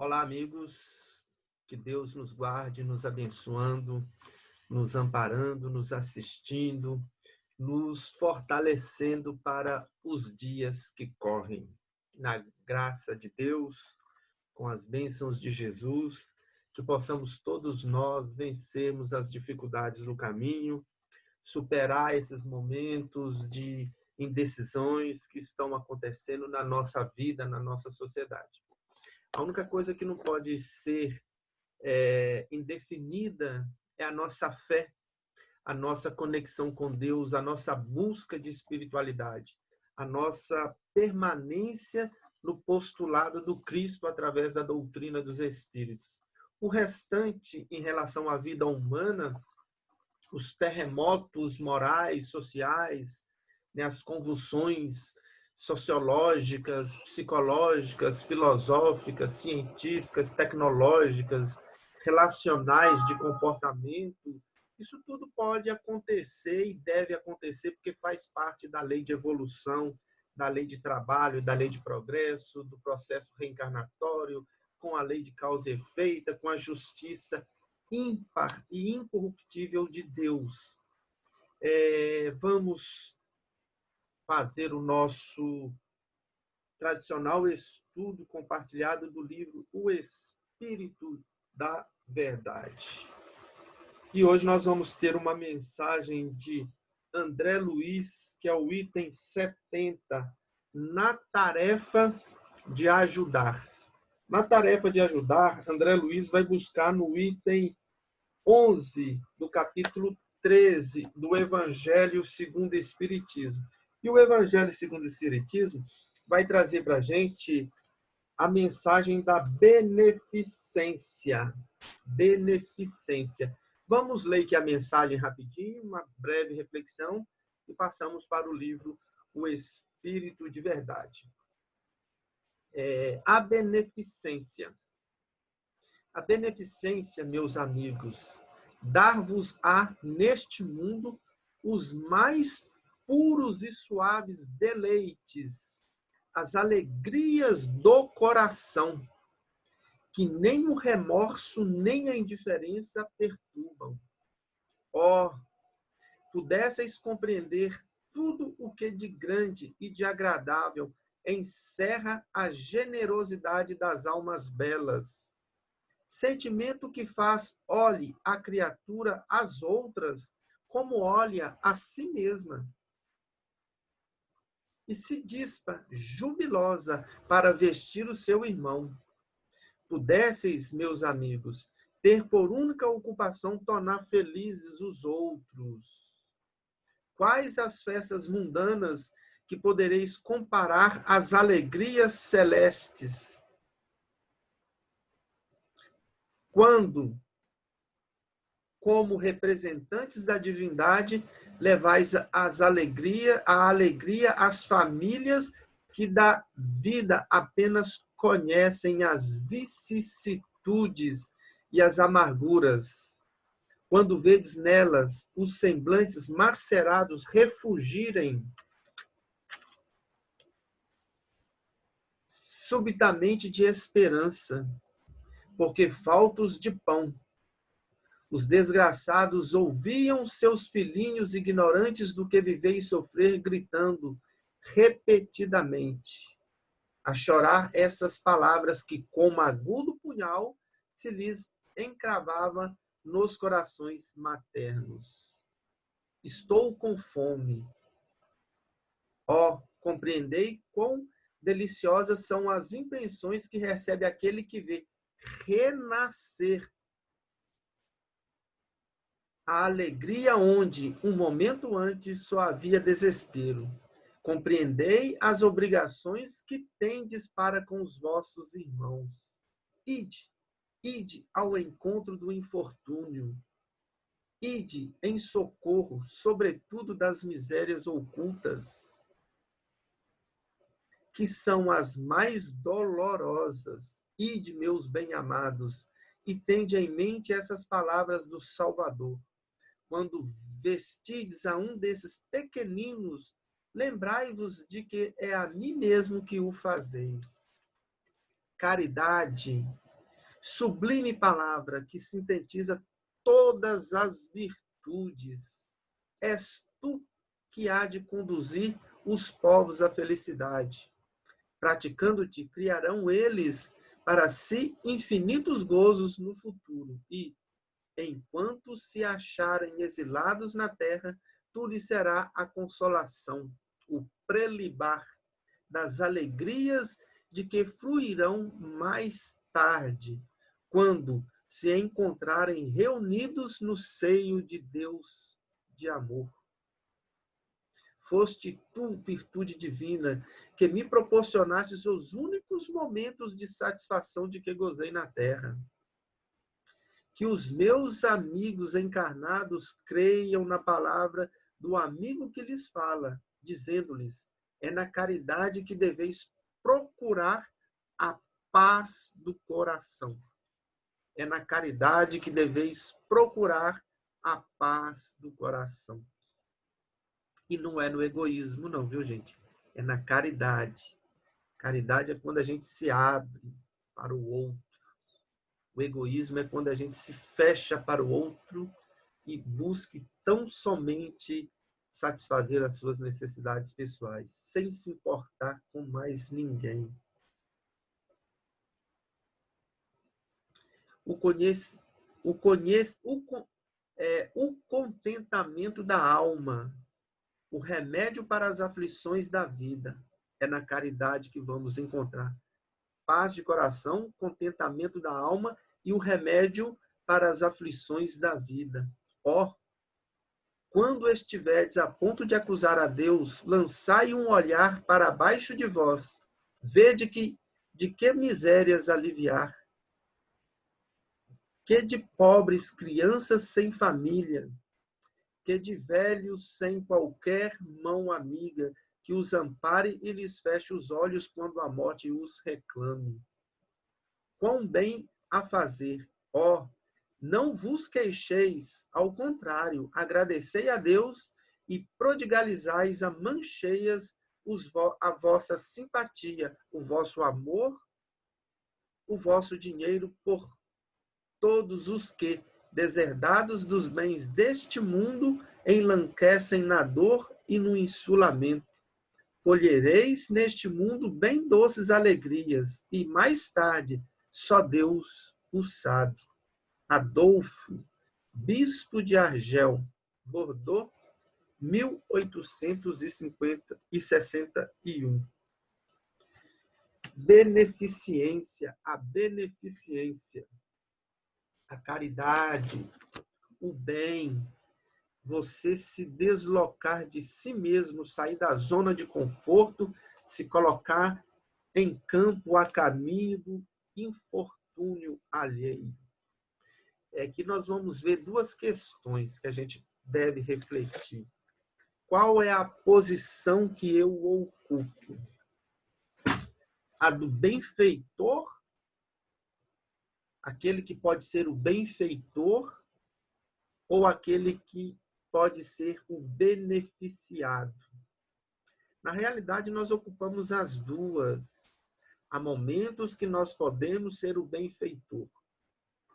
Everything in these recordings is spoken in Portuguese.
Olá, amigos. Que Deus nos guarde, nos abençoando, nos amparando, nos assistindo, nos fortalecendo para os dias que correm. Na graça de Deus, com as bênçãos de Jesus, que possamos todos nós vencermos as dificuldades no caminho, superar esses momentos de indecisões que estão acontecendo na nossa vida, na nossa sociedade. A única coisa que não pode ser indefinida é a nossa fé, a nossa conexão com Deus, a nossa busca de espiritualidade, a nossa permanência no postulado do Cristo através da doutrina dos Espíritos. O restante, em relação à vida humana, os terremotos morais, sociais, né, as convulsões sociológicas, psicológicas, filosóficas, científicas, tecnológicas, relacionais de comportamento, isso tudo pode acontecer e deve acontecer porque faz parte da lei de evolução, da lei de trabalho, da lei de progresso, do processo reencarnatório, com a lei de causa e efeito, com a justiça ímpar e incorruptível de Deus. Vamos fazer o nosso tradicional estudo compartilhado do livro O Espírito da Verdade. E hoje nós vamos ter uma mensagem de André Luiz, que é o item 70, na tarefa de ajudar. Na tarefa de ajudar, André Luiz vai buscar no item 11 do capítulo 13 do Evangelho segundo o Espiritismo. E o Evangelho segundo o Espiritismo vai trazer para a gente a mensagem da beneficência. Beneficência. Vamos ler aqui a mensagem rapidinho, uma breve reflexão, e passamos para o livro O Espírito de Verdade. A beneficência. A beneficência, meus amigos, dar-vos-á neste mundo os mais puros e suaves deleites, as alegrias do coração, que nem o remorso nem a indiferença perturbam. Pudesseis compreender tudo o que de grande e de agradável encerra a generosidade das almas belas. Sentimento que faz olhe a criatura às outras como olha a si mesma. E se dispa, jubilosa, para vestir o seu irmão. Pudesseis, meus amigos, ter por única ocupação tornar felizes os outros. Quais as festas mundanas que podereis comparar às alegrias celestes? Quando, como representantes da divindade, levais a alegria às famílias que da vida apenas conhecem as vicissitudes e as amarguras. Quando vedes nelas os semblantes macerados refugirem subitamente de esperança, porque faltos de pão, os desgraçados ouviam seus filhinhos ignorantes do que viver e sofrer, gritando repetidamente, a chorar essas palavras que, como agudo punhal, se lhes encravava nos corações maternos. Estou com fome. Compreendei quão deliciosas são as impressões que recebe aquele que vê renascer a alegria onde, um momento antes, só havia desespero. Compreendei as obrigações que tendes para com os vossos irmãos. Ide ao encontro do infortúnio. Ide em socorro, sobretudo das misérias ocultas, que são as mais dolorosas. Ide, meus bem-amados, e tende em mente essas palavras do Salvador. Quando vestides a um desses pequeninos, lembrai-vos de que é a mim mesmo que o fazeis. Caridade sublime palavra que sintetiza todas as virtudes. És tu que há de conduzir os povos à felicidade. Praticando-te, criarão eles para si infinitos gozos no futuro. E, enquanto se acharem exilados na terra, tu lhes será a consolação, o prelibar das alegrias de que fluirão mais tarde, quando se encontrarem reunidos no seio de Deus de amor. Foste tu, virtude divina, que me proporcionaste os únicos momentos de satisfação de que gozei na terra. Que os meus amigos encarnados creiam na palavra do amigo que lhes fala, dizendo-lhes: é na caridade que deveis procurar a paz do coração. É na caridade que deveis procurar a paz do coração. E não é no egoísmo, não, viu, gente? É na caridade. Caridade é quando a gente se abre para o outro. O egoísmo é quando a gente se fecha para o outro e busque tão somente satisfazer as suas necessidades pessoais, sem se importar com mais ninguém. O contentamento da alma, o remédio para as aflições da vida, é na caridade que vamos encontrar paz de coração, contentamento da alma e o remédio para as aflições da vida. Ó, quando estiverdes a ponto de acusar a Deus, lançai um olhar para baixo de vós, vede de que misérias aliviar, que de pobres crianças sem família, que de velhos sem qualquer mão amiga, que os ampare e lhes feche os olhos quando a morte os reclame. Quão bem a fazer, ó, não vos queixeis, ao contrário, agradecei a Deus e prodigalizais a mancheias a vossa simpatia, o vosso amor, o vosso dinheiro por todos os que, deserdados dos bens deste mundo, enlanquecem na dor e no insulamento. Colhereis neste mundo bem doces alegrias, e mais tarde só Deus o sabe. Adolfo, bispo de Argel, Bordeaux, 1861. Beneficência, a beneficência, a caridade, o bem, você se deslocar de si mesmo, sair da zona de conforto, se colocar em campo a caminho do infortúnio alheio. É que nós vamos ver duas questões que a gente deve refletir. Qual é a posição que eu ocupo? A do benfeitor, aquele que pode ser o benfeitor, ou aquele que pode ser o beneficiado? Na realidade, nós ocupamos as duas. Há momentos que nós podemos ser o benfeitor.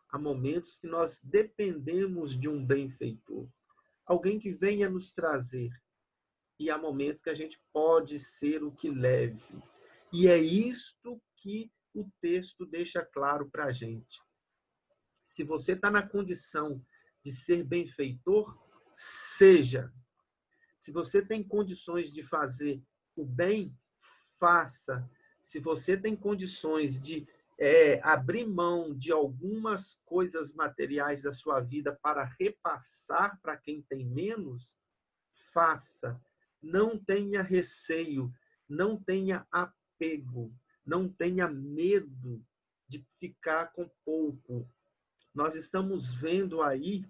Há momentos que nós dependemos de um benfeitor, alguém que venha nos trazer. E há momentos que a gente pode ser o que leve. E é isto que o texto deixa claro para a gente. Se você está na condição de ser benfeitor, seja. Se você tem condições de fazer o bem, faça. Se você tem condições de abrir mão de algumas coisas materiais da sua vida para repassar para quem tem menos, faça. Não tenha receio, não tenha apego, não tenha medo de ficar com pouco. Nós estamos vendo aí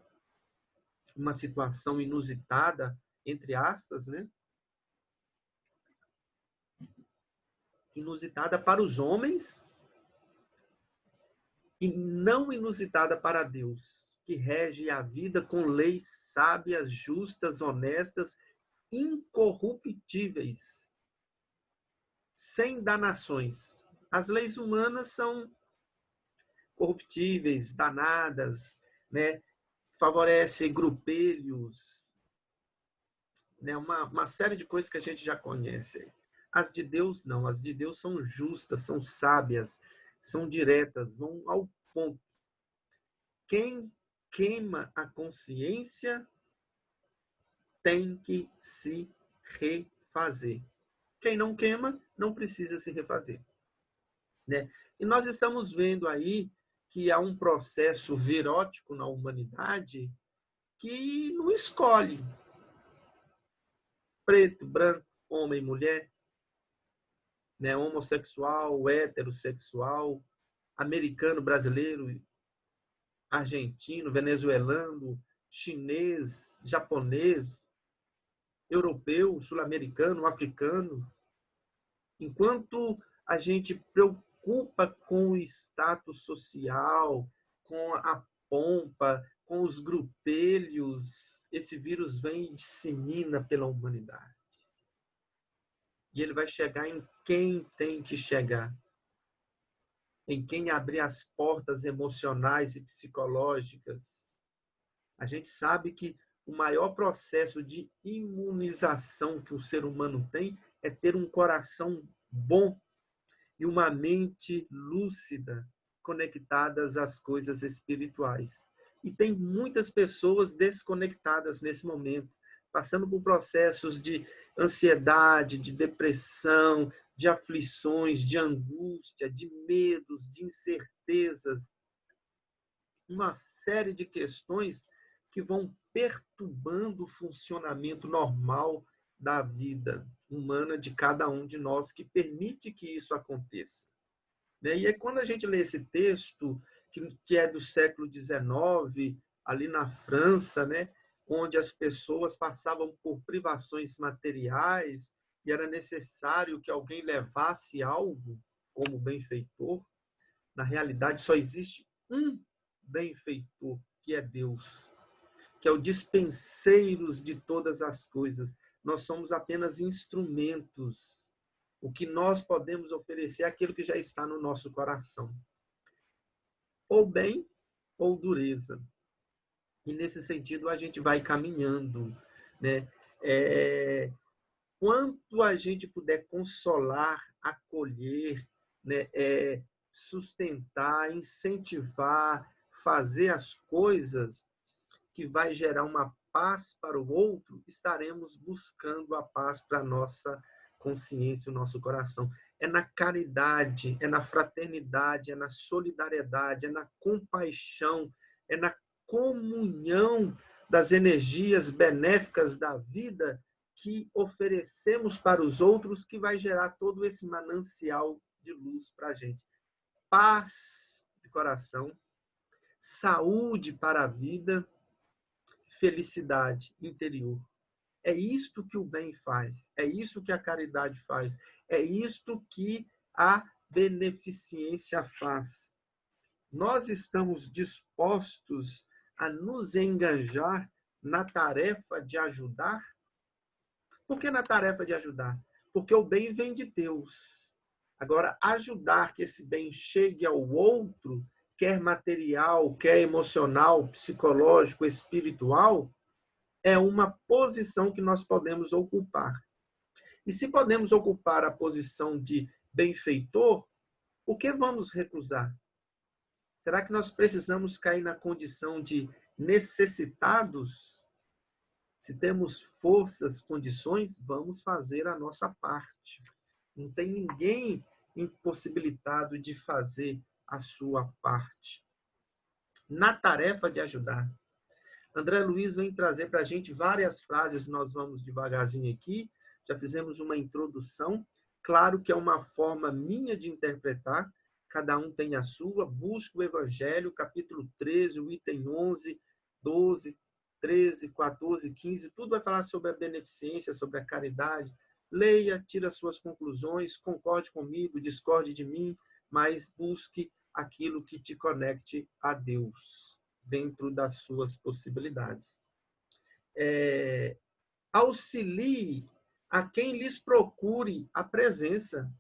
uma situação inusitada, entre aspas, né? Inusitada para os homens e não inusitada para Deus, que rege a vida com leis sábias, justas, honestas, incorruptíveis, sem danações. As leis humanas são corruptíveis, danadas, né? Favorece grupelhos, né? Uma série de coisas que a gente já conhece. As de Deus, não. As de Deus são justas, são sábias, são diretas, vão ao ponto. Quem queima a consciência tem que se refazer. Quem não queima, não precisa se refazer, né? E nós estamos vendo aí que há um processo virótico na humanidade que não escolhe preto, branco, homem, mulher, né? Homossexual, heterossexual, americano, brasileiro, argentino, venezuelano, chinês, japonês, europeu, sul-americano, africano. Enquanto a gente preocupa com o status social, com a pompa, com os grupelhos, esse vírus vem e dissemina pela humanidade. E ele vai chegar em quem tem que chegar. Em quem abrir as portas emocionais e psicológicas. A gente sabe que o maior processo de imunização que o ser humano tem é ter um coração bom e uma mente lúcida, conectadas às coisas espirituais. E tem muitas pessoas desconectadas nesse momento, passando por processos de ansiedade, de depressão, de aflições, de angústia, de medos, de incertezas. Uma série de questões que vão perturbando o funcionamento normal da vida humana de cada um de nós, que permite que isso aconteça. E é quando a gente lê esse texto, que é do século XIX, ali na França, né, onde as pessoas passavam por privações materiais e era necessário que alguém levasse algo como benfeitor. Na realidade, só existe um benfeitor, que é Deus, que é o dispenseiro de todas as coisas. Nós somos apenas instrumentos. O que nós podemos oferecer é aquilo que já está no nosso coração. Ou bem, ou dureza. E nesse sentido, a gente vai caminhando, né? Quanto a gente puder consolar, acolher, né? Sustentar, incentivar, fazer as coisas que vai gerar uma paz para o outro, estaremos buscando a paz para a nossa consciência, o nosso coração. É na caridade, é na fraternidade, é na solidariedade, é na compaixão, é na comunhão das energias benéficas da vida que oferecemos para os outros que vai gerar todo esse manancial de luz para a gente. Paz de coração, saúde para a vida, felicidade interior. É isto que o bem faz, é isso que a caridade faz, é isto que a beneficência faz. Nós estamos dispostos a nos engajar na tarefa de ajudar? Por que na tarefa de ajudar? Porque o bem vem de Deus. Agora, ajudar que esse bem chegue ao outro, quer material, quer emocional, psicológico, espiritual, é uma posição que nós podemos ocupar. E se podemos ocupar a posição de benfeitor, o que vamos recusar? Será que nós precisamos cair na condição de necessitados? Se temos forças, condições, vamos fazer a nossa parte. Não tem ninguém impossibilitado de fazer a sua parte. Na tarefa de ajudar. André Luiz vem trazer para a gente várias frases, nós vamos devagarzinho aqui, já fizemos uma introdução. Claro que é uma forma minha de interpretar, cada um tem a sua. Busca o Evangelho, capítulo 13, o item 11, 12, 13, 14, 15, tudo vai falar sobre a beneficência, sobre a caridade. Leia, tira suas conclusões, concorde comigo, discorde de mim, mas busque aquilo que te conecte a Deus, dentro das suas possibilidades. Auxilie a quem lhes procure a presença.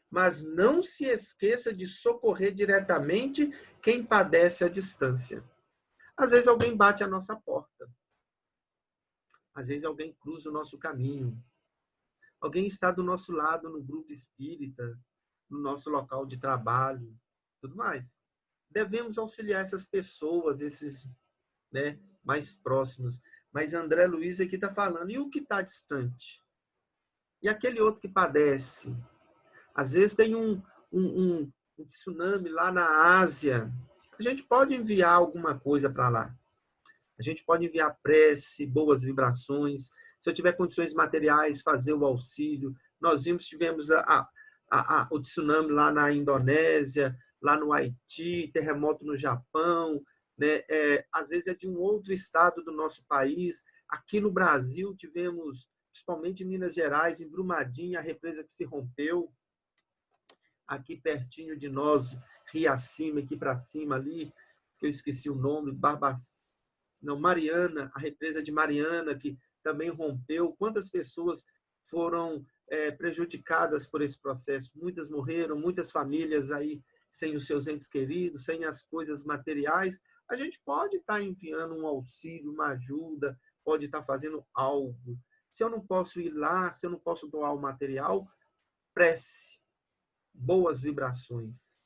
mas não se esqueça de socorrer diretamente quem padece à distância. Às vezes alguém bate a nossa porta. Às vezes alguém cruza o nosso caminho. Alguém está do nosso lado no grupo espírita, no nosso local de trabalho, tudo mais. Devemos auxiliar essas pessoas, esses, né, mais próximos. Mas André Luiz aqui está falando, e o que está distante? E aquele outro que padece? Às vezes tem um tsunami lá na Ásia. A gente pode enviar alguma coisa para lá. A gente pode enviar prece, boas vibrações. Se eu tiver condições materiais, fazer o auxílio. Nós tivemos o tsunami lá na Indonésia, lá no Haiti, terremoto no Japão. Né? Às vezes é de um outro estado do nosso país. Aqui no Brasil tivemos, principalmente em Minas Gerais, em Brumadinho, a represa que se rompeu. Aqui pertinho de nós, Riacima, aqui para cima ali, que eu esqueci o nome, Mariana, a represa de Mariana, que também rompeu. Quantas pessoas foram prejudicadas por esse processo? Muitas morreram, muitas famílias aí sem os seus entes queridos, sem as coisas materiais. A gente pode estar enviando um auxílio, uma ajuda, pode estar fazendo algo. Se eu não posso ir lá, se eu não posso doar o material, prece, boas vibrações.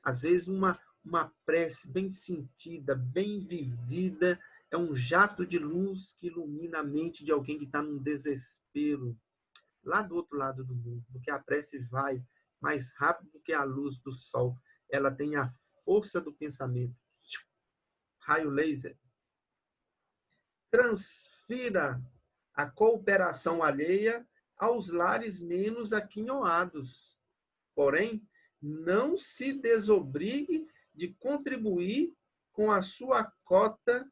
Às vezes uma prece bem sentida, bem vivida, é um jato de luz que ilumina a mente de alguém que está num desespero, lá do outro lado do mundo, porque a prece vai mais rápido do que a luz do sol. Ela tem a força do pensamento. Raio laser. Transfira a cooperação alheia aos lares menos aquinhoados. Porém, não se desobrigue de contribuir com a sua cota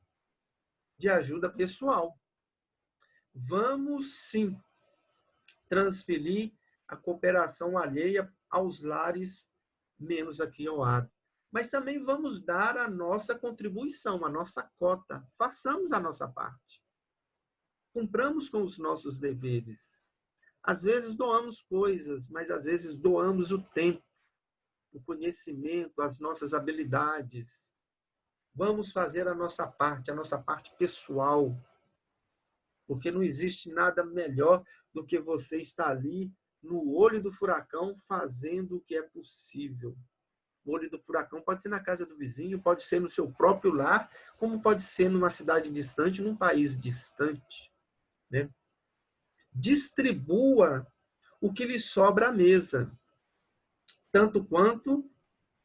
de ajuda pessoal. Vamos, sim, transferir a cooperação alheia aos lares menos aquinhoados. Mas também vamos dar a nossa contribuição, a nossa cota. Façamos a nossa parte. Cumpramos com os nossos deveres. Às vezes doamos coisas, mas às vezes doamos o tempo, o conhecimento, as nossas habilidades. Vamos fazer a nossa parte pessoal. Porque não existe nada melhor do que você estar ali no olho do furacão fazendo o que é possível. O olho do furacão pode ser na casa do vizinho, pode ser no seu próprio lar, como pode ser numa cidade distante, num país distante. Né? Distribua o que lhe sobra à mesa, tanto quanto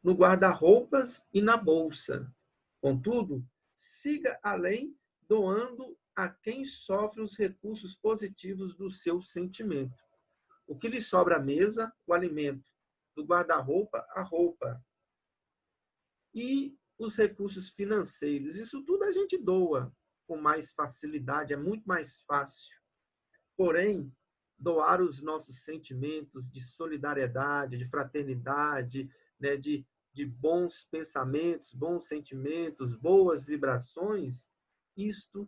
no guarda-roupas e na bolsa. Contudo, siga além, doando a quem sofre os recursos positivos do seu sentimento. O que lhe sobra à mesa, o alimento. Do guarda-roupa, a roupa. E os recursos financeiros. Isso tudo a gente doa com mais facilidade, é muito mais fácil. Porém, doar os nossos sentimentos de solidariedade, de fraternidade, né, de bons pensamentos, bons sentimentos, boas vibrações, isto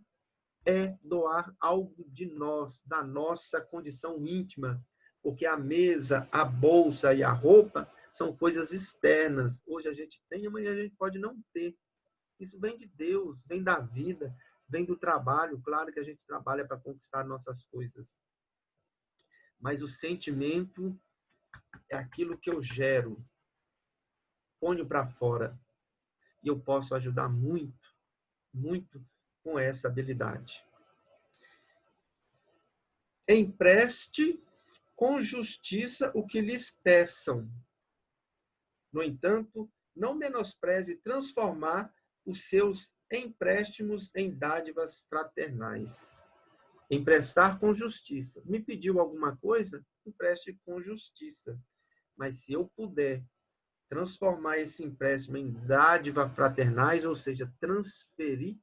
é doar algo de nós, da nossa condição íntima, porque a mesa, a bolsa e a roupa são coisas externas. Hoje a gente tem, amanhã a gente pode não ter. Isso vem de Deus, vem da vida, vem do trabalho. Claro que a gente trabalha para conquistar nossas coisas. Mas o sentimento é aquilo que eu gero, ponho para fora. E eu posso ajudar muito, muito com essa habilidade. Empreste com justiça o que lhes peçam. No entanto, não menospreze transformar os seus empréstimos em dádivas fraternais. Emprestar com justiça. Me pediu alguma coisa? Empreste com justiça. Mas se eu puder transformar esse empréstimo em dádiva fraternais, ou seja, transferir,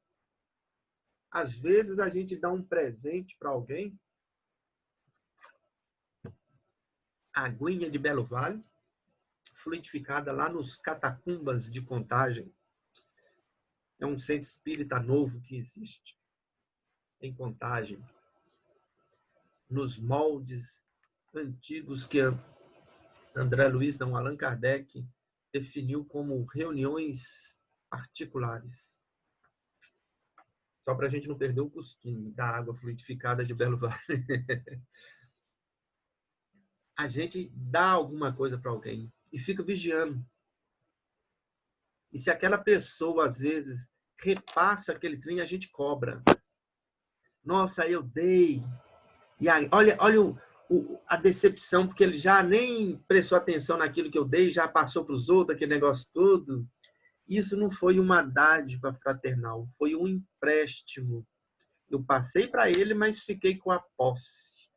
às vezes a gente dá um presente para alguém, a aguinha de Belo Vale, fluidificada lá nos catacumbas de Contagem. É um centro espírita novo que existe em Contagem, nos moldes antigos que André Luiz, não, Allan Kardec, definiu como reuniões particulares. Só para a gente não perder o costume da água fluidificada de Belo Vale. A gente dá alguma coisa para alguém e fica vigiando. E se aquela pessoa, às vezes, repassa aquele trem, a gente cobra. Nossa, eu dei. E aí, olha a decepção, porque ele já nem prestou atenção naquilo que eu dei, já passou para os outros, aquele negócio todo. Isso não foi uma dádiva fraternal, foi um empréstimo. Eu passei para ele, mas fiquei com a posse.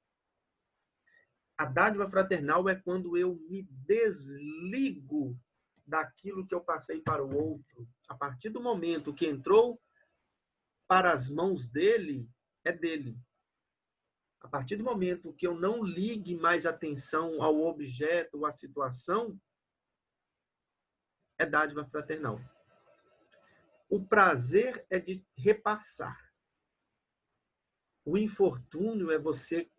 A dádiva fraternal é quando eu me desligo daquilo que eu passei para o outro. A partir do momento que entrou para as mãos dele, é dele. A partir do momento que eu não ligue mais atenção ao objeto ou à situação, é dádiva fraternal. O prazer é de repassar. O infortúnio é você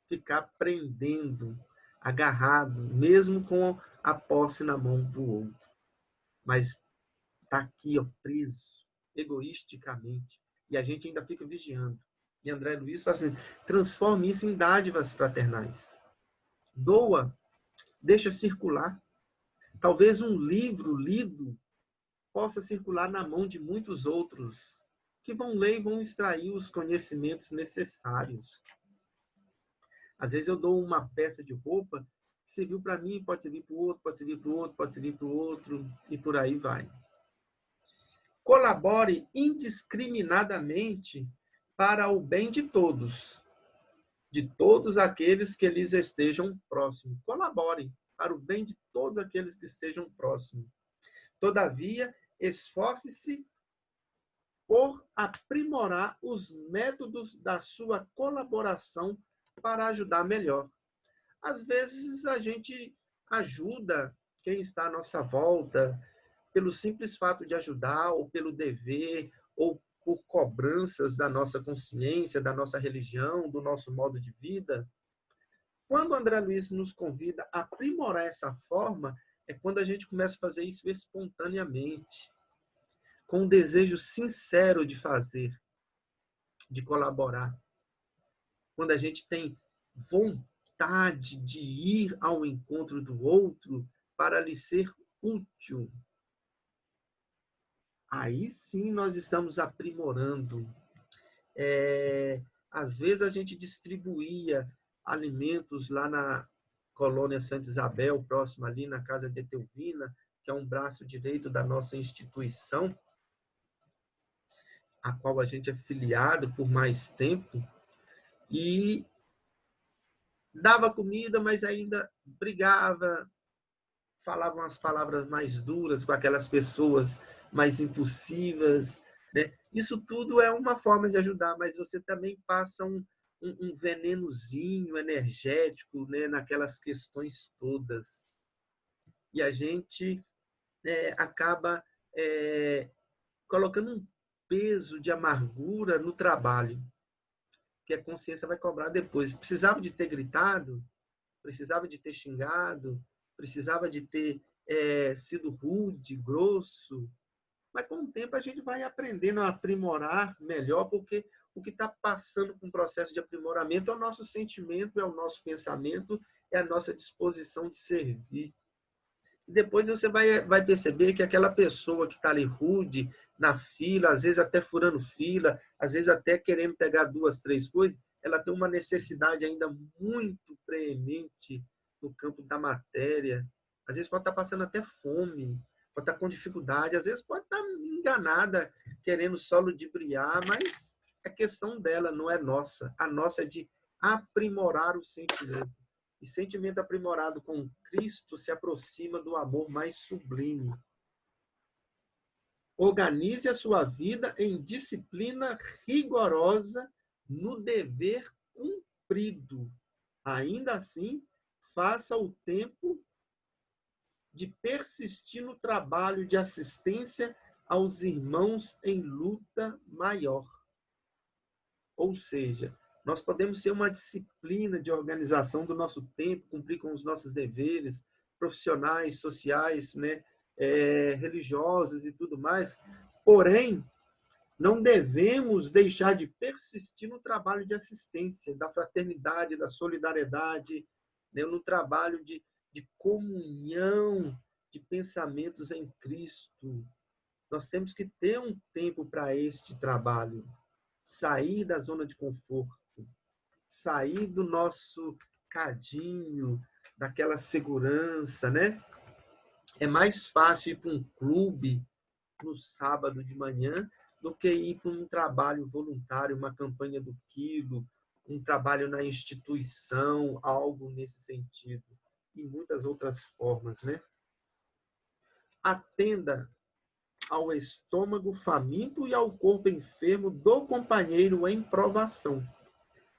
ficar prendendo, agarrado, mesmo com a posse na mão do outro. Mas está aqui, ó, preso, egoisticamente. E a gente ainda fica vigiando. E André Luiz fala assim, transforme isso em dádivas fraternais. Doa, deixa circular. Talvez um livro lido possa circular na mão de muitos outros que vão ler e vão extrair os conhecimentos necessários. Às vezes eu dou uma peça de roupa que serviu para mim, pode servir para o outro, pode servir para o outro, pode servir para o outro, e por aí vai. Colabore indiscriminadamente para o bem de todos aqueles que lhes estejam próximos. Colabore para o bem de todos aqueles que estejam próximos. Todavia, esforce-se por aprimorar os métodos da sua colaboração para ajudar melhor. Às vezes, a gente ajuda quem está à nossa volta pelo simples fato de ajudar, ou pelo dever, ou por cobranças da nossa consciência, da nossa religião, do nosso modo de vida. Quando o André Luiz nos convida a aprimorar essa forma, é quando a gente começa a fazer isso espontaneamente, com um desejo sincero de fazer, de colaborar. Quando a gente tem vontade de ir ao encontro do outro para lhe ser útil. Aí sim nós estamos aprimorando. Às vezes a gente distribuía alimentos lá na colônia Santa Isabel, próxima ali na Casa de Etelvina, que é um braço direito da nossa instituição, a qual a gente é filiado por mais tempo, e dava comida, mas ainda brigava, falava umas palavras mais duras com aquelas pessoas mais impulsivas, né? Isso tudo é uma forma de ajudar, mas você também passa um venenozinho energético, né, naquelas questões todas. E a gente acaba colocando um peso de amargura no trabalho, que a consciência vai cobrar depois. Precisava de ter gritado, precisava de ter xingado, precisava de ter sido rude, grosso. Mas com o tempo a gente vai aprendendo a aprimorar melhor, porque o que está passando com o processo de aprimoramento é o nosso sentimento, é o nosso pensamento, é a nossa disposição de servir. E depois você vai perceber que aquela pessoa que está ali rude, na fila, às vezes até furando fila, às vezes até querendo pegar 2, 3 coisas, ela tem uma necessidade ainda muito preemente no campo da matéria. Às vezes pode estar passando até fome, pode estar com dificuldade, às vezes pode estar enganada, querendo só ludibriar, mas é questão dela, não é nossa. A nossa é de aprimorar o sentimento. E sentimento aprimorado com Cristo se aproxima do amor mais sublime. Organize a sua vida em disciplina rigorosa no dever cumprido. Ainda assim, faça o tempo de persistir no trabalho de assistência aos irmãos em luta maior. Ou seja, Nós podemos ter uma disciplina de organização do nosso tempo, cumprir com os nossos deveres profissionais, sociais, né, religiosos e tudo mais. Porém, não devemos deixar de persistir no trabalho de assistência, da fraternidade, da solidariedade, né, no trabalho de comunhão de pensamentos em Cristo. Nós temos que ter um tempo para este trabalho. Sair da zona de conforto, sair do nosso cadinho, daquela segurança, né? É mais fácil ir para um clube no sábado de manhã do que ir para um trabalho voluntário, uma campanha do quilo, um trabalho na instituição, algo nesse sentido. E muitas outras formas, né? Atenda ao estômago faminto e ao corpo enfermo do companheiro em provação.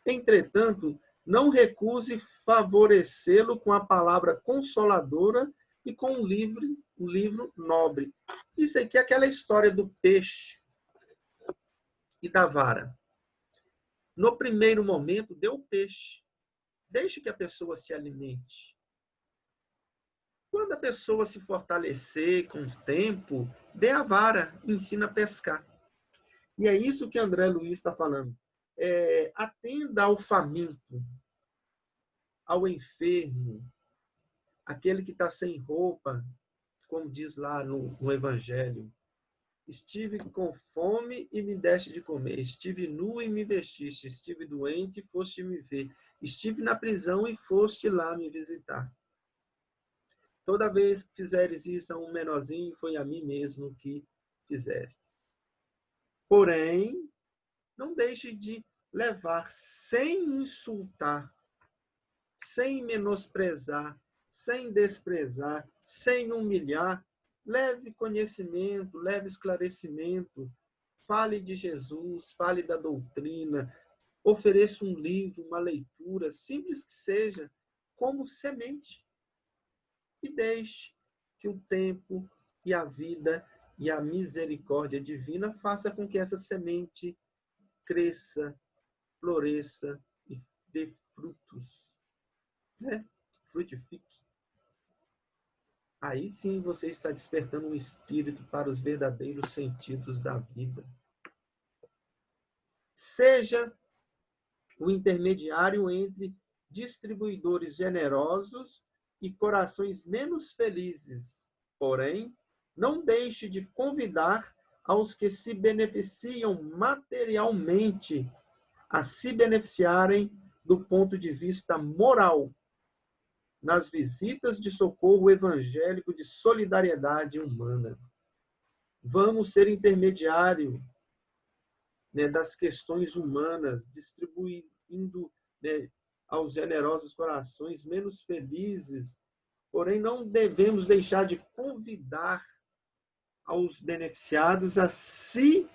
Entretanto, não recuse favorecê-lo com a palavra consoladora e com um livro nobre. Isso aqui é aquela história do peixe e da vara. No primeiro momento, dê o peixe. Deixe que a pessoa se alimente. Quando a pessoa se fortalecer com o tempo, dê a vara, ensina a pescar. E é isso que André Luiz está falando. Atenda ao faminto, ao enfermo, aquele que está sem roupa, como diz lá no Evangelho. Estive com fome e me deste de comer. Estive nu e me vestiste. Estive doente e foste me ver. Estive na prisão e foste lá me visitar. Toda vez que fizeres isso a um menorzinho, foi a mim mesmo que fizeste. Porém, não deixe de levar sem insultar, sem menosprezar, sem desprezar, sem humilhar. Leve conhecimento, leve esclarecimento. Fale de Jesus, fale da doutrina. Ofereça um livro, uma leitura, simples que seja, como semente. E deixe que o tempo e a vida e a misericórdia divina faça com que essa semente cresça, floresça e dê frutos, né? Frutifique. Aí sim você está despertando o espírito para os verdadeiros sentidos da vida. Seja o intermediário entre distribuidores generosos e corações menos felizes. Porém, não deixe de convidar aos que se beneficiam materialmente a se beneficiarem do ponto de vista moral, nas visitas de socorro evangélico de solidariedade humana. Vamos ser intermediário, né, das questões humanas, distribuindo, né, aos generosos corações menos felizes. Porém, não devemos deixar de convidar aos beneficiados a se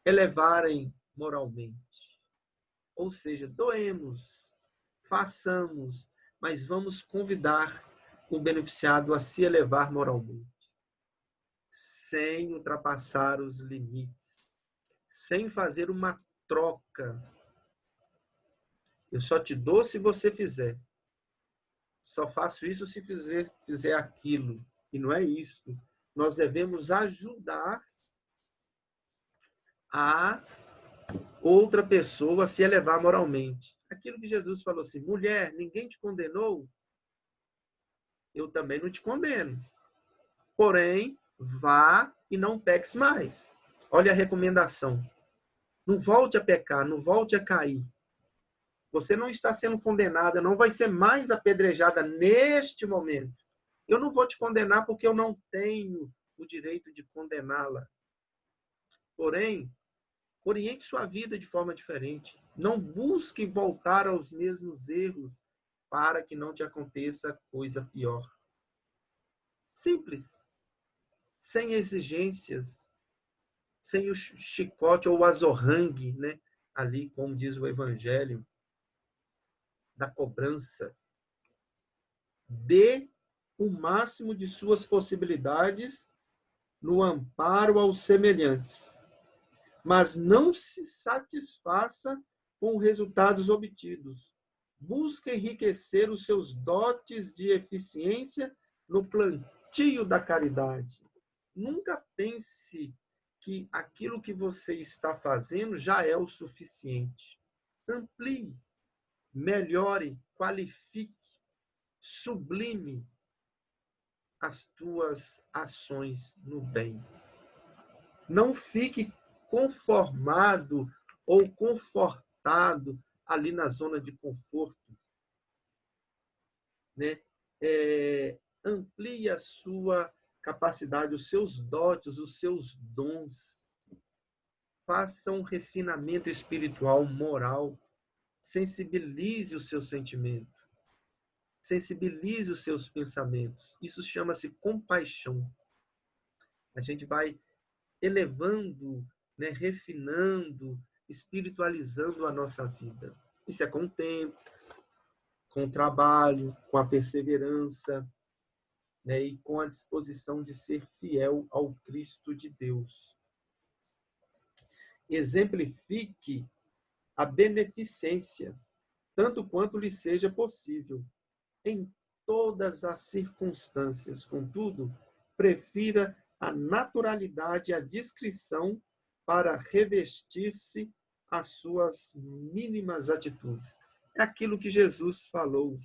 elevarem moralmente. Ou seja, doemos, façamos, mas vamos convidar o beneficiado a se elevar moralmente, sem ultrapassar os limites, sem fazer uma troca. Eu só te dou se você fizer. Só faço isso se fizer aquilo. E não é isso. Nós devemos ajudar a outra pessoa a se elevar moralmente. Aquilo que Jesus falou assim: mulher, ninguém te condenou? Eu também não te condeno. Porém, vá e não peques mais. Olha a recomendação. Não volte a pecar, não volte a cair. Você não está sendo condenada, não vai ser mais apedrejada neste momento. Eu não vou te condenar porque eu não tenho o direito de condená-la. Porém, oriente sua vida de forma diferente. Não busque voltar aos mesmos erros para que não te aconteça coisa pior. Simples. Sem exigências. Sem o chicote ou o azorrangue, né? Ali, como diz o Evangelho, da cobrança. Dê o máximo de suas possibilidades no amparo aos semelhantes. Mas não se satisfaça com resultados obtidos. Busque enriquecer os seus dotes de eficiência no plantio da caridade. Nunca pense que aquilo que você está fazendo já é o suficiente. Amplie, melhore, qualifique, sublime as tuas ações no bem. Não fique conformado ou confortado ali na zona de conforto, né? Amplie a sua capacidade, os seus dotes, os seus dons. Faça um refinamento espiritual, moral. Sensibilize o seu sentimento. Sensibilize os seus pensamentos. Isso chama-se compaixão. A gente vai elevando, né, refinando, espiritualizando a nossa vida. Isso é com o tempo, com o trabalho, com a perseverança, né, e com a disposição de ser fiel ao Cristo de Deus. Exemplifique a beneficência, tanto quanto lhe seja possível, em todas as circunstâncias. Contudo, prefira a naturalidade e a discrição para revestir-se as suas mínimas atitudes. É aquilo que Jesus falou.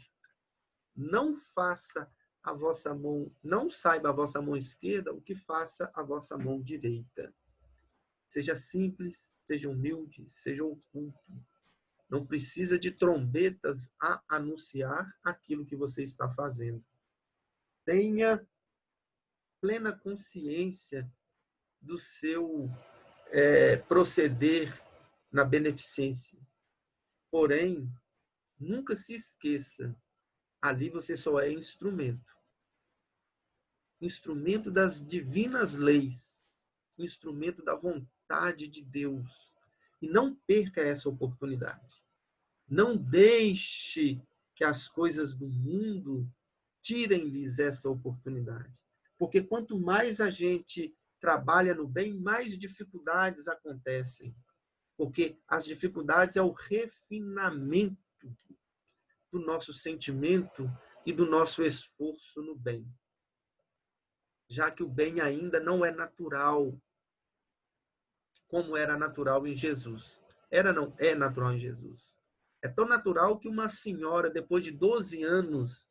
Não faça a vossa mão, não saiba a vossa mão esquerda o que faça a vossa mão direita. Seja simples, seja humilde, seja oculto. Não precisa de trombetas a anunciar aquilo que você está fazendo. Tenha plena consciência do seu proceder na beneficência. Porém, nunca se esqueça, ali você só é instrumento. Instrumento das divinas leis. Instrumento da vontade de Deus. E não perca essa oportunidade. Não deixe que as coisas do mundo tirem-lhes essa oportunidade. Porque quanto mais a gente trabalha no bem, mais dificuldades acontecem. Porque as dificuldades é o refinamento do nosso sentimento e do nosso esforço no bem. Já que o bem ainda não é natural, como era natural em Jesus. Não é natural em Jesus. É tão natural que uma senhora, depois de 12 anos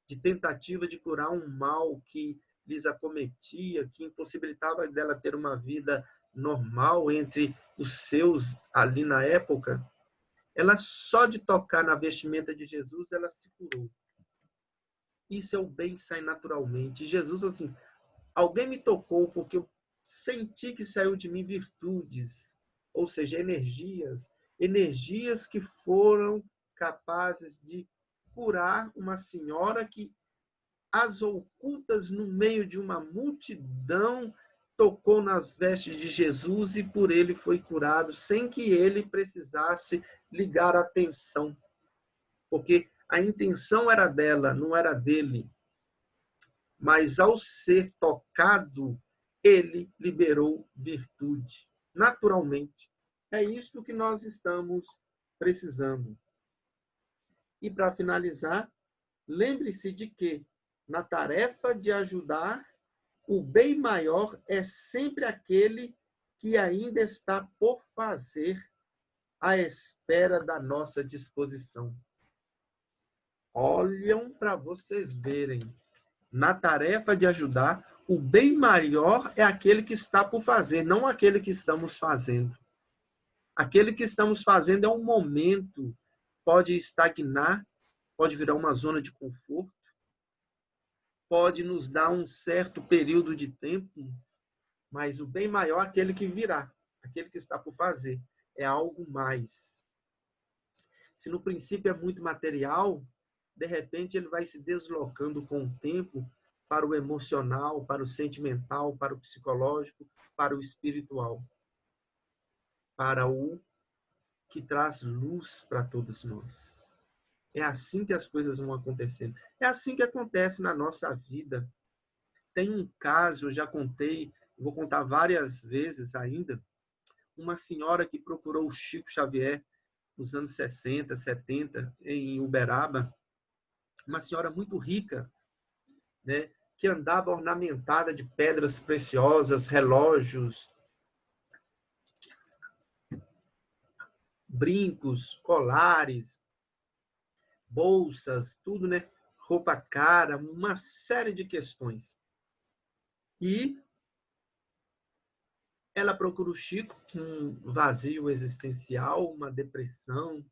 de tentativa de curar um mal que lhes acometia, que impossibilitava dela ter uma vida normal entre os seus ali na época, ela só de tocar na vestimenta de Jesus, ela se curou. Isso é o bem que sai naturalmente. Jesus, assim, alguém me tocou porque eu senti que saiu de mim virtudes, ou seja, energias que foram capazes de curar uma senhora que, às ocultas, no meio de uma multidão, tocou nas vestes de Jesus e por ele foi curado, sem que ele precisasse ligar a atenção. Porque a intenção era dela, não era dele. Mas ao ser tocado, ele liberou virtude, naturalmente. É isso que nós estamos precisando. E para finalizar, lembre-se de que, na tarefa de ajudar, o bem maior é sempre aquele que ainda está por fazer, à espera da nossa disposição. Olham para vocês verem. Na tarefa de ajudar, o bem maior é aquele que está por fazer, não aquele que estamos fazendo. Aquele que estamos fazendo é um momento, pode estagnar, pode virar uma zona de conforto, pode nos dar um certo período de tempo, mas o bem maior é aquele que virá, aquele que está por fazer, é algo mais. Se no princípio é muito material, de repente ele vai se deslocando com o tempo para o emocional, para o sentimental, para o psicológico, para o espiritual, para o que traz luz para todos nós. É assim que as coisas vão acontecendo. É assim que acontece na nossa vida. Tem um caso, eu já contei, vou contar várias vezes ainda, uma senhora que procurou o Chico Xavier nos anos 60, 70, em Uberaba, uma senhora muito rica, né, que andava ornamentada de pedras preciosas, relógios, brincos, colares, bolsas, tudo, né? Roupa cara, uma série de questões. E ela procura o Chico com um vazio existencial, uma depressão,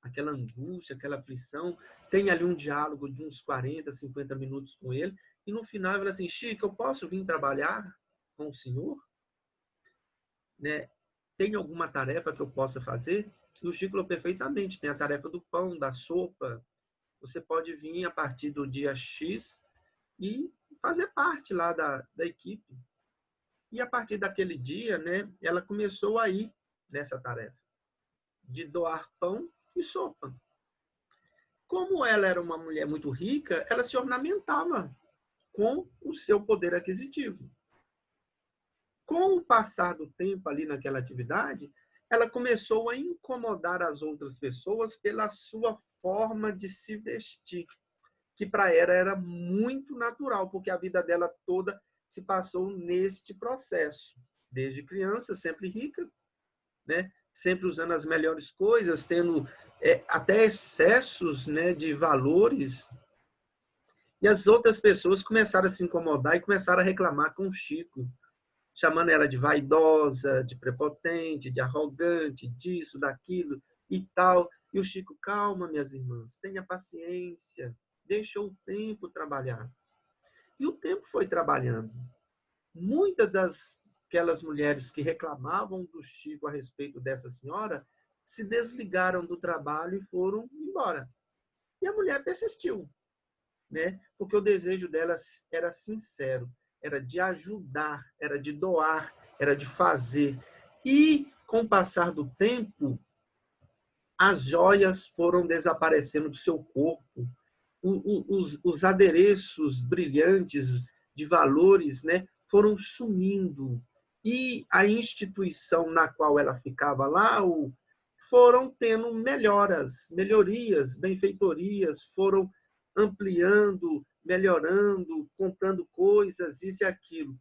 aquela angústia, aquela aflição. Tem ali um diálogo de uns 40, 50 minutos com ele. E no final ela fala assim, Chico, eu posso vir trabalhar com o senhor? Né? Tem alguma tarefa que eu possa fazer? E o Chico falou perfeitamente, tem a tarefa do pão, da sopa. Você pode vir a partir do dia X e fazer parte lá da equipe. E a partir daquele dia, né, ela começou a ir nessa tarefa de doar pão e sopa. Como ela era uma mulher muito rica, ela se ornamentava com o seu poder aquisitivo. Com o passar do tempo ali naquela atividade, ela começou a incomodar as outras pessoas pela sua forma de se vestir, que para ela era muito natural, porque a vida dela toda se passou neste processo. Desde criança, sempre rica, né? Sempre usando as melhores coisas, tendo até excessos, né, de valores. E as outras pessoas começaram a se incomodar e começaram a reclamar com o Chico, chamando ela de vaidosa, de prepotente, de arrogante, disso, daquilo e tal. E o Chico, calma, minhas irmãs, tenha paciência, deixa o tempo trabalhar. E o tempo foi trabalhando. Muitas daquelas mulheres que reclamavam do Chico a respeito dessa senhora se desligaram do trabalho e foram embora. E a mulher persistiu, né? Porque o desejo dela era sincero, era de ajudar, era de doar, era de fazer. E, com o passar do tempo, as joias foram desaparecendo do seu corpo, os adereços brilhantes de valores, né, foram sumindo. E a instituição na qual ela ficava lá, foram tendo melhorias, benfeitorias, foram ampliando, melhorando, comprando coisas, isso e aquilo.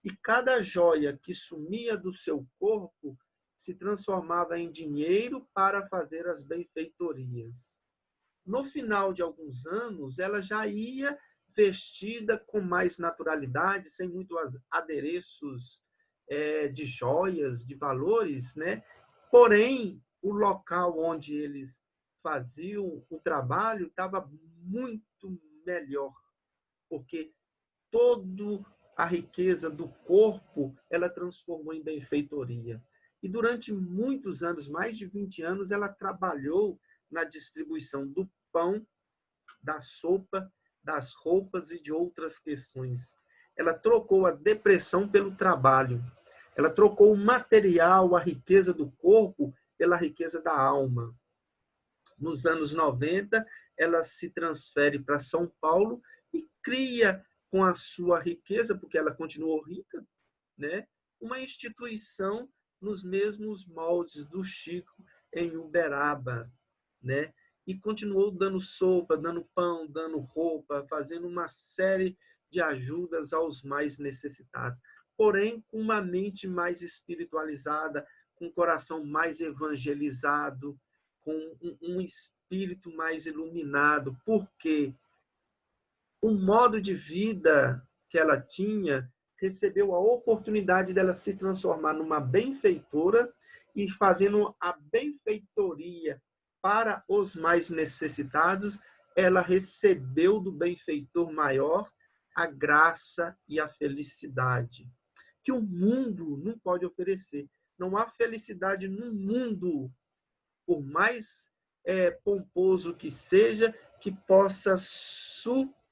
E cada joia que sumia do seu corpo se transformava em dinheiro para fazer as benfeitorias. No final de alguns anos, ela já ia vestida com mais naturalidade, sem muitos adereços de joias, de valores, né? Porém, o local onde eles faziam o trabalho estava muito melhor, porque toda a riqueza do corpo ela transformou em benfeitoria. E durante muitos anos, mais de 20 anos, ela trabalhou na distribuição do pão, da sopa, das roupas e de outras questões. Ela trocou a depressão pelo trabalho. Ela trocou o material, a riqueza do corpo, pela riqueza da alma. Nos anos 90, ela se transfere para São Paulo e cria, com a sua riqueza, porque ela continuou rica, né, uma instituição nos mesmos moldes do Chico em Uberaba, né? E continuou dando sopa, dando pão, dando roupa, fazendo uma série de ajudas aos mais necessitados. Porém, com uma mente mais espiritualizada, com um coração mais evangelizado, com um espírito mais iluminado. Por quê? O modo de vida que ela tinha recebeu a oportunidade dela se transformar numa benfeitora e fazendo a benfeitoria para os mais necessitados, ela recebeu do benfeitor maior a graça e a felicidade que o mundo não pode oferecer. Não há felicidade no mundo, por mais pomposo que seja, que possa superar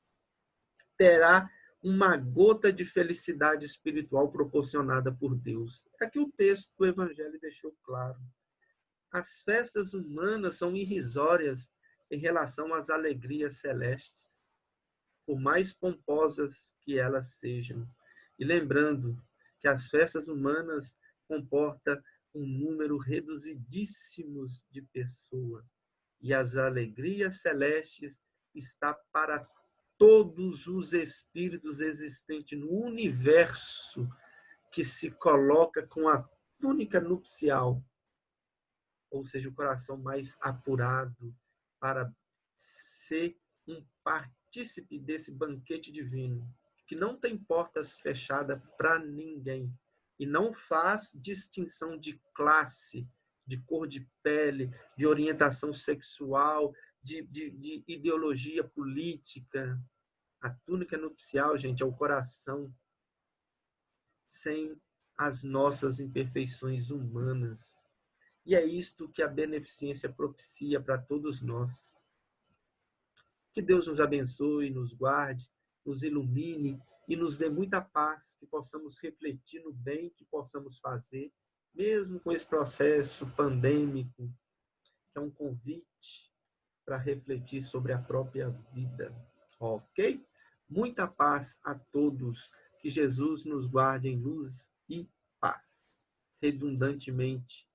uma gota de felicidade espiritual proporcionada por Deus. Aqui o texto do Evangelho deixou claro. As festas humanas são irrisórias em relação às alegrias celestes, por mais pomposas que elas sejam. E lembrando que as festas humanas comportam um número reduzidíssimo de pessoas. E as alegrias celestes está para todos os espíritos existentes no universo que se coloca com a túnica nupcial, ou seja, o coração mais apurado para ser um partícipe desse banquete divino, que não tem portas fechadas para ninguém e não faz distinção de classe, de cor de pele, de orientação sexual, de ideologia política. A túnica nupcial, gente, é o coração sem as nossas imperfeições humanas. E é isto que a beneficência propicia para todos nós. Que Deus nos abençoe, nos guarde, nos ilumine e nos dê muita paz, que possamos refletir no bem que possamos fazer, mesmo com esse processo pandêmico, que é um convite para refletir sobre a própria vida. Ok? Muita paz a todos. Que Jesus nos guarde em luz e paz. Redundantemente,